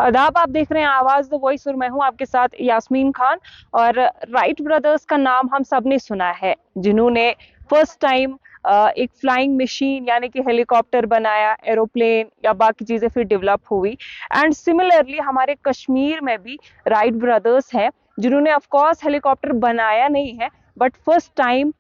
आदाब, आप देख रहे हैं आवाज द वॉइस और मैं हूं आपके साथ यास्मीन खान। और राइट ब्रदर्स का नाम हम सब ने सुना है, जिन्होंने फर्स्ट टाइम एक फ्लाइंग मशीन यानी कि हेलीकॉप्टर बनाया, एरोप्लेन या बाकी चीजें फिर डेवलप हुई। एंड सिमिलरली हमारे कश्मीर में भी राइट ब्रदर्स हैं, जिन्होंने ऑफ कोर्स हेलीकॉप्टर बनाया नहीं है, बट फर्स्ट टाइम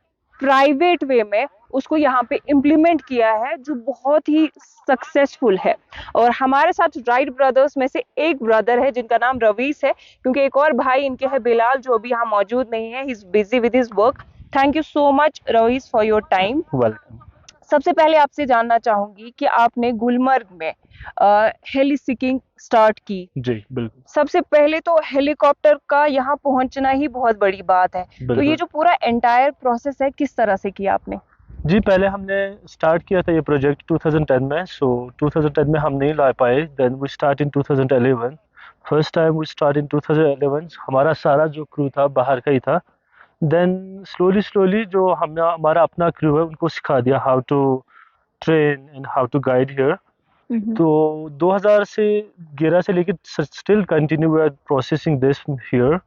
प्राइवेट वे में उसको यहाँ पे इम्प्लीमेंट किया है, जो बहुत ही सक्सेसफुल है। और हमारे साथ राइट ब्रदर्स में से एक ब्रदर है जिनका नाम रवीस है, क्योंकि एक और भाई इनके है बिलाल, जो अभी यहाँ मौजूद नहीं है, he is busy with his work. Thank you so much Ravish for your time. Welcome. सबसे पहले आपसे जानना चाहूंगी कि आपने गुलमर्ग में हेली-स्कीइंग स्टार्ट की। जी बिल्कुल। सबसे पहले तो हेलीकॉप्टर का यहाँ पहुंचना ही बहुत बड़ी बात है, तो ये जो पूरा एंटायर प्रोसेस है किस तरह से किया आपने? जी, पहले हमने स्टार्ट किया था ये प्रोजेक्ट 2010 में। सो 2010 में हम नहीं ला पाए, then we start in 2011। First time we start in 2011। हमारा सारा जो क्रू था बाहर का ही था। देन स्लोली जो हमने हमारा अपना क्रू है उनको सिखा दिया how to train and how to guide here. तो 2011 से लेकर still continue we are processing this here.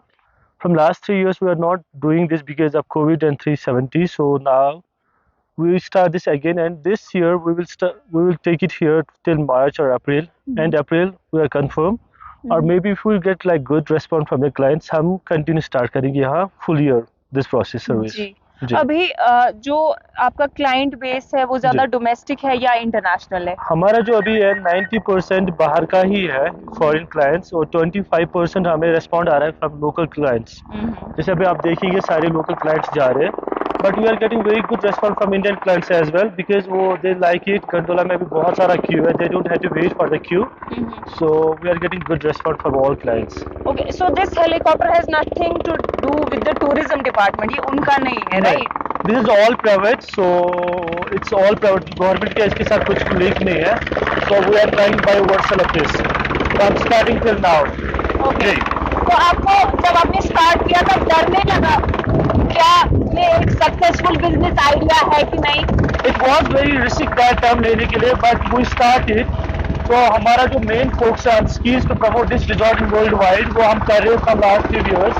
From last 3 years we are not doing this because of COVID and 370. So now we will start this again, and this year we will take it here till March or April. And April we are confirmed. Or maybe if we get like good response from the clients, हम continue start करेंगे यहाँ full year this process service. जी। अभी जो आपका client base है वो ज्यादा domestic है या इंटरनेशनल है? हमारा जो अभी है 90% बाहर का ही है, फॉरेन क्लाइंट्स, और 25% हमें रिस्पॉन्ड आ रहा है फ्रॉम लोकल क्लाइंट्स। जैसे अभी आप देखेंगे सारे लोकल क्लाइंट्स जा रहे हैं, but we are getting very good response from Indian clients as well, because वो दे लाइक इट। गंडोला में भी बहुत सारा क्यू है, they don't have to wait for the queue, so we are getting good response from all clients. Okay, so this helicopter has nothing to do with the tourism department, ये उनका नहीं है, right? This is all private, so it's all private. Government के इसके साथ कुछ link नहीं है, so we are trying by versal of this from starting till now. Okay, तो आपको जब आपने स्टार्ट किया तब डर नहीं लगा? क्या ये एक सक्सेसफुल बिजनेस आइडिया है कि नहीं? It was very risk that term लेने के लिए, बट वी स्टार्ट इट। तो हमारा जो मेन फोकस है skis to promote this resort world wide, वो हम कर रहे हैं फ्रॉम लास्ट 3 years।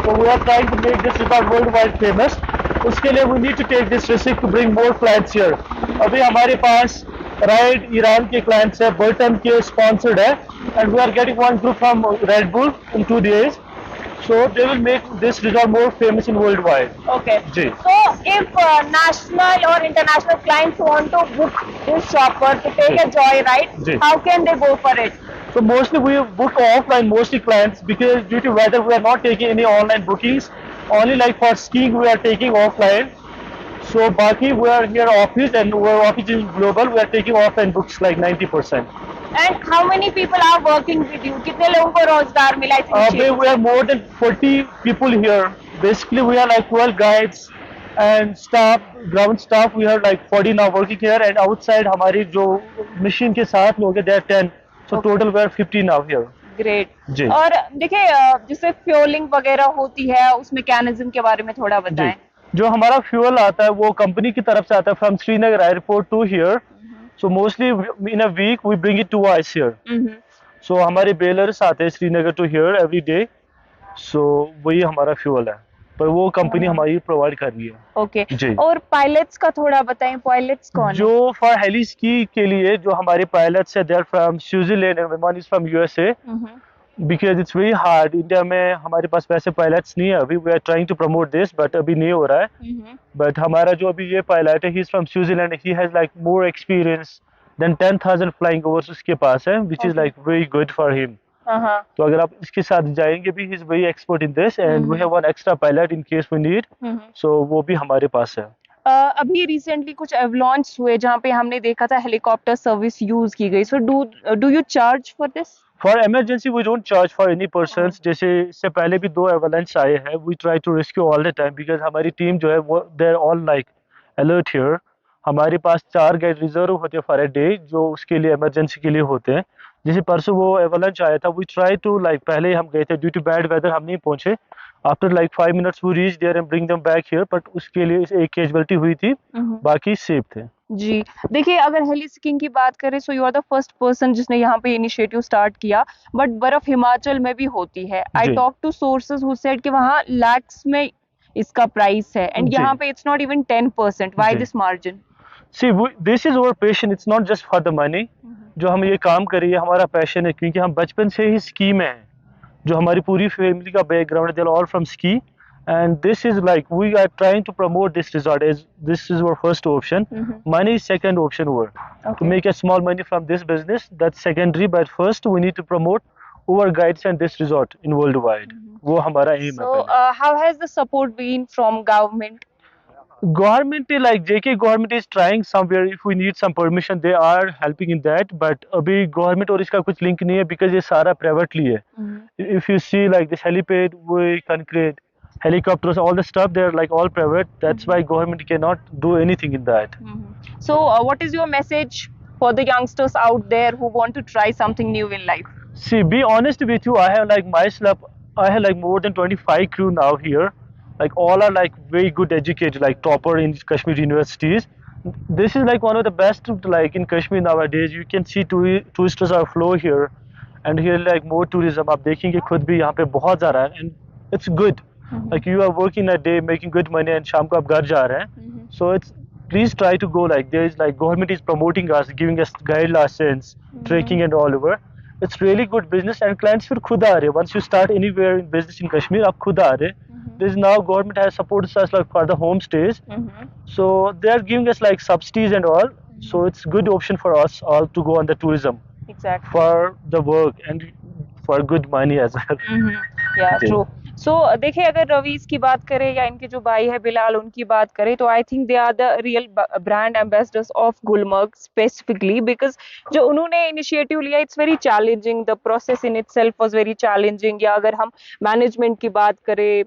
तो we are trying to make this resort world wide famous. उसके लिए we need to take this risk to bring more clients here. अभी हमारे पास राइट ईरान के क्लाइंट्स है, बर्टन के स्पॉन्सर्ड है, and we are getting one group from Red Bull in 2 days. So they will make this resort more famous in worldwide. Okay. जी. So if national or international clients want to book this shopper to take a joyride, how can they go for it? So mostly we book offline, mostly clients, because due to weather we are not taking any online bookings. Only like for skiing we are taking offline. So Bakshi we are here office, and our office is global. We are taking offline books like 90%. And how many people are working with you? कितने लोगों को रोजगार मिला इस initiative? We are more than 40 people here. Basically we are like 12 guides and staff, ground staff. We are like 40 now working here, and outside हमारी जो machine के साथ लोग हैं, they are 10. So total we are 50 now here. Great जी। और देखिए, जिससे fuelling वगैरह होती है उस मैकेनिज्म के बारे में थोड़ा बताएं। जो हमारा फ्यूल आता है वो कंपनी की तरफ से आता है from Srinagar airport to here. So mostly in a week we bring it twice here. So हमारे बेलर्स आते हैं Srinagar to here every day. So वही हमारा फ्यूल है, पर वो कंपनी हमारी प्रोवाइड कर रही है। ओके जी। और पायलट्स का थोड़ा बताएं, पायलट्स कौन है? जो फॉर हेली स्की के लिए जो हमारे पायलट्स है, they are from Switzerland and one is from USA, because it's very hard. India में हमारे पास वैसे पायलट्स नहीं है अभी। We are trying to promote this, but अभी नहीं हो रहा है। बट हमारा जो अभी ये पायलट है, he is from Switzerland, he has like more experience than 10,000 flying hours उसके पास है, which is like very good for him. तो अगर आप इसके साथ जाएंगे भी, he is very expert in this, and we have one extra pilot in case we need, so वो भी हमारे पास है। अभी रिसेंटली कुछ एवलांच हुए जहाँ पे हमने देखा था हेलीकॉप्टर सर्विस यूज की गई। So do you charge for this? For emergency we don't charge for any persons. जैसे इससे पहले भी 2 एवलांच आए हैं, we try to rescue all the time, because हमारी टीम जो है वो they are all like alert here. हमारे पास 4 गाइड रिजर्व होते हैं फॉर अ डे, जो उसके लिए इमरजेंसी के लिए होते हैं। जैसे परसों वो एवलांच आया था, वी ट्राई टू लाइक, पहले हम गए थे, ड्यू टू बैड वेदर हम नहीं पहुंचे। After like 5 minutes we reach there and bring them back here, but उसके लिए एक कैजुअलिटी हुई थी, बाकी सेफ थे। جی دیکھیے اگر ہیلی سکینگ کی بات کریں so you are the first person جس نے یہاں پہ انیشیٹو اسٹارٹ کیا, بٹ برف ہماچل میں بھی ہوتی ہے. آئی جی talk to sources who said کہ وہاں لیکس میں اس کا پرائس ہے, اینڈ جی یہاں پہ اٹس ناٹ ایون 10%. وائی جی this margin? See this is our passion, it's not just for the money. جو ہم یہ کام کر رہی ہے ہمارا پیشن ہے, کیونکہ ہم بچپن سے ہی اسکی میں ہیں. جو ہماری پوری فیملی کا بیک گراؤنڈ ہے, دے آر آل فرام اسکی, and this is like we are trying to promote this resort as this is our first option. Money is second option over. To make a small money from this business, that's secondary, but first we need to promote our guides and this resort in worldwide. وہ ہمارا aim ہے. So how has the support been from government? Government like JK government is trying somewhere, if we need some permission they are helping in that, but abhi government اور اس کا کچھ link نہیں ہے because یہ سارا privately ہے. If you see like this helipad, we concrete helicopters, all the stuff they're like all private, that's why government cannot do anything in that. So what is your message for the youngsters out there who want to try something new in life? See, be honest with you, I have like myself, I have like more than 25 crew now here, like all are like very good educated, like topper in Kashmir universities. This is like one of the best like in Kashmir nowadays. You can see tourists are flow here, and here like more tourism. आप देखेंगे खुद भी यहाँ पे बहुत ज़्यादा है, and it's good. Like you are working a day making good money and शाम को आप घर जा रहे हैं. So it's please try to go, like there is like government is promoting us, giving us guide license, trekking and all over. It's really good business and clients फिर खुद आ रहे. Once you start anywhere in business in Kashmir आप खुद आ रहे. There's now government has supported us like for the homestays. So they are giving us like subsidies and all. So it's good option for us all to go on the tourism. Exactly. For the work and for good money as well. Yeah, true. So دیکھیں اگر Royce کی بات کریں یا ان کے جو بھائی ہے بلال ان کی بات کریں تو I think they are the real brand ambassadors of Gulmarg specifically, because جو انہوں نے انیشیٹو لیا it's very challenging, the process in itself was very challenging. یا اگر ہم مینجمنٹ کی بات کریں,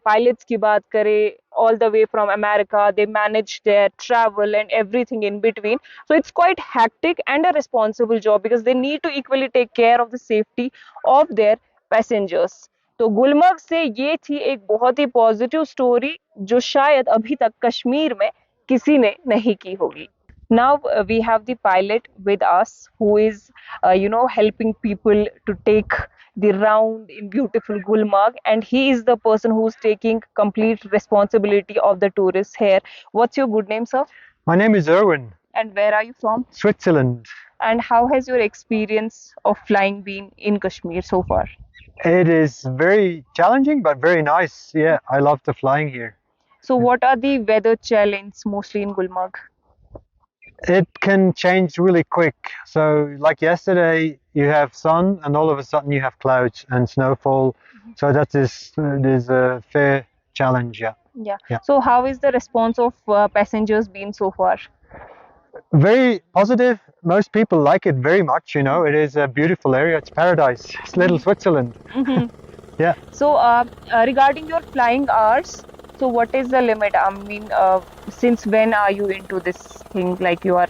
پائلٹس کی بات کریں, all the way from America, they manage their travel and everything in between. So it's quite hectic and a responsible job because they need to equally take care of the safety of their passengers. تو گلمرگ سے یہ تھی ایک بہت ہی positive story جو شاید ابھی تک کشمیر میں کسی نے نہیں کی ہوگی. Now we have the pilot with us who is helping people to take the round in beautiful Gulmarg, and he is the person who's taking complete responsibility of the tourists here. What's your good name, sir? My name is Erwin. And where are you from? Switzerland. And how has your experience of flying been in Kashmir so far? It is very challenging but very nice. Yeah, I love the flying here. So what are the weather challenges mostly in Gulmarg? It can change really quick. So like yesterday you have sun and all of a sudden you have clouds and snowfall. So that is a fair challenge. Yeah. So how is the response of passengers been so far? Very positive. Most people like it very much. It is a beautiful area. It's paradise. It's little Switzerland. Yeah. So regarding your flying hours, so what is the limit? I mean, since when are you into this thing? Like you are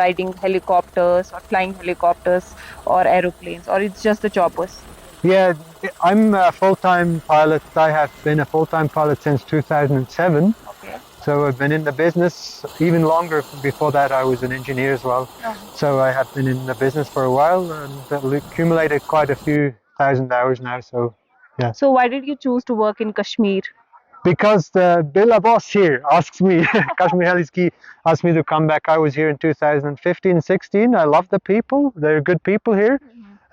riding helicopters or flying helicopters or aeroplanes, or it's just the choppers? Yeah, I'm a full-time pilot. I have been a full-time pilot since 2007. Okay. So I've been in the business even longer. Before that I was an engineer as well. So I have been in the business for a while and accumulated quite a few thousand hours now. So yeah. So why did you choose to work in Kashmir? Because the Bilal boss here asks me, Kashmir heli-ski asked me to come back. I was here in 2015-16. I love the people. They're good people here.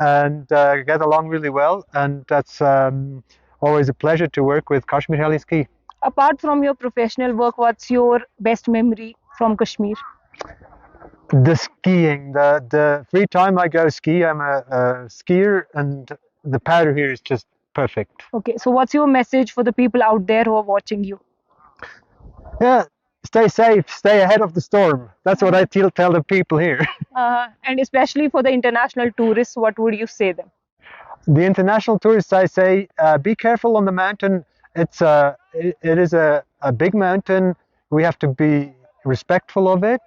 And get along really well, and that's always a pleasure to work with Kashmir heli-ski. Apart from your professional work, what's your best memory from Kashmir? The skiing, the free time I go ski. I'm a skier, and the powder here is just perfect. Okay, so what's your message for the people out there who are watching you? Yeah, stay safe, stay ahead of the storm. That's what I tell the people here. And especially for the international tourists, what would you say them? The international tourists, I say, be careful on the mountain. It is a big mountain. We have to be respectful of it.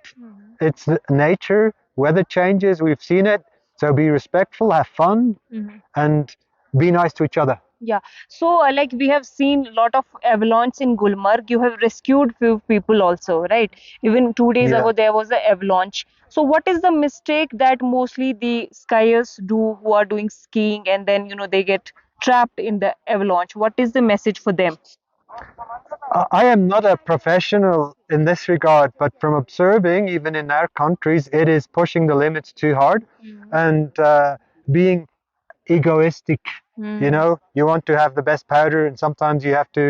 It's nature. Weather changes. We've seen it. So be respectful, have fun, and be nice to each other. Yeah. So, like we have seen a lot of avalanche in Gulmarg. You have rescued few people also, right? Even 2 days Yeah. ago there was an avalanche. So, what is the mistake that mostly the skiers do who are doing skiing and then they get trapped in the avalanche? What is the message for them? I am not a professional in this regard, but from observing, even in our countries, it is pushing the limits too hard and being egoistic. You know, you want to have the best powder, and sometimes you have to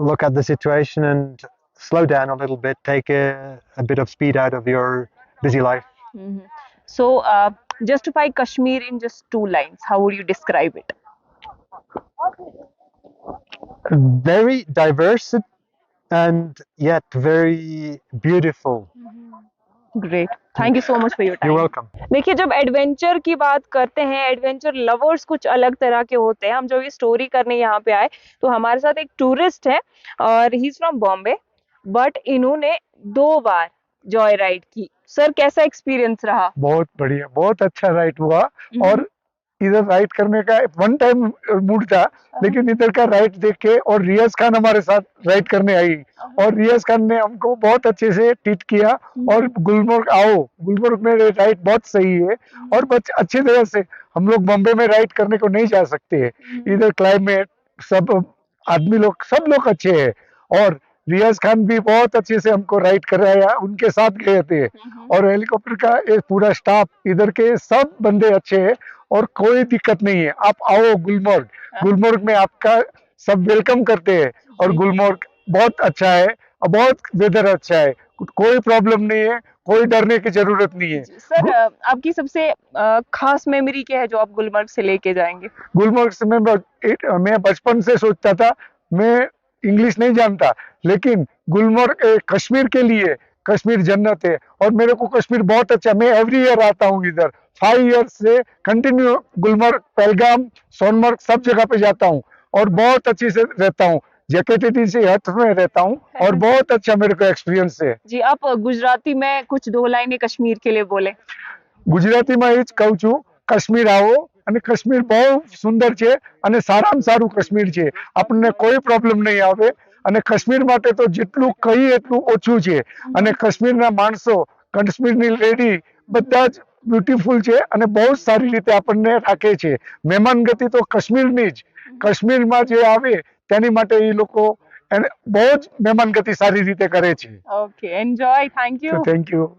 look at the situation and slow down a little bit, take a bit of speed out of your busy life. So, justify Kashmir in just 2 lines. How would you describe it? Very diverse and yet very beautiful. Great, thank you so much for your You're time. welcome. देखिए, जब adventure की बात करते हैं, adventure lovers कुछ अलग तरह के होते हैं. हम जब ये स्टोरी करने यहाँ पे आए तो हमारे साथ एक टूरिस्ट है और ही इज फ्रॉम बॉम्बे, बट इन्होंने 2 बार जॉय राइड की. सर, कैसा एक्सपीरियंस रहा? बहुत बढ़िया, बहुत अच्छा राइड हुआ. और इधर राइड करने का वन टाइम मूड था, लेकिन इधर का राइड देख के, और रियाज खान हमारे साथ राइड करने आई, और रियाज खान ने हमको बहुत अच्छे से ट्रीट किया. और गुलमर्ग आओ, गुलमर्ग में राइड बहुत सही है, और अच्छी तरह से. हम लोग बॉम्बे में राइड करने को नहीं जा सकते हैं, इधर क्लाइमेट, सब आदमी लोग, सब लोग अच्छे हैं. और रियाज खान भी बहुत अच्छे से हमको राइड कराया, उनके साथ गए थे. और हेलीकॉप्टर का ये पूरा स्टाफ, इधर के सब बंदे अच्छे हैं, और कोई दिक्कत नहीं है. आप आओ गुलमर्ग, गुलमर्ग में आपका सब वेलकम करते हैं. और गुलमर्ग बहुत अच्छा है, और बहुत वेदर अच्छा है, कोई प्रॉब्लम नहीं है, कोई डरने की जरूरत नहीं है. सर, आपकी सबसे खास मेमोरी क्या है जो आप गुलमर्ग से लेके जाएंगे? गुलमर्ग से मैं बचपन से सोचता था, मैं इंग्लिश नहीं जानता, लेकिन गुलमर्ग कश्मीर के लिए, कश्मीर जन्नत है. और मेरे को कश्मीर बहुत अच्छा, मैं एवरी ईयर आता हूँ इधर. 5 ईयर से कंटिन्यू गुलमर्ग, पहलगाम, सोनमर्ग सब जगह पे जाता हूँ, और बहुत अच्छे से रहता हूँ. जैकेटेटी से हट में रहता हूँ, और बहुत अच्छा मेरे को एक्सपीरियंस है. जी, आप गुजराती में कुछ 2 लाइनें कश्मीर के लिए बोले. ગુજરાતીમાં એ જ કહું છું, કશ્મીર આવો, અને કશ્મીર બહુ સુંદર છે, અને સારામાં સારું કશ્મીર છે. આપણને કોઈ પ્રોબ્લેમ નહીં આવે, અને કશ્મીર માટે તો જેટલું કહીએ એટલું ઓછું છે. અને કશ્મીરના માણસો, કશ્મીરની લેડી બધા જ બ્યુટીફુલ છે, અને બહુ જ સારી રીતે આપણને રાખે છે. મહેમાનગતિ તો કશ્મીરની જ, કશ્મીરમાં જે આવે તેની માટે એ લોકો બહુ જ મહેમાનગતિ સારી રીતે કરે છે. Okay, enjoy, thank you. Thank you.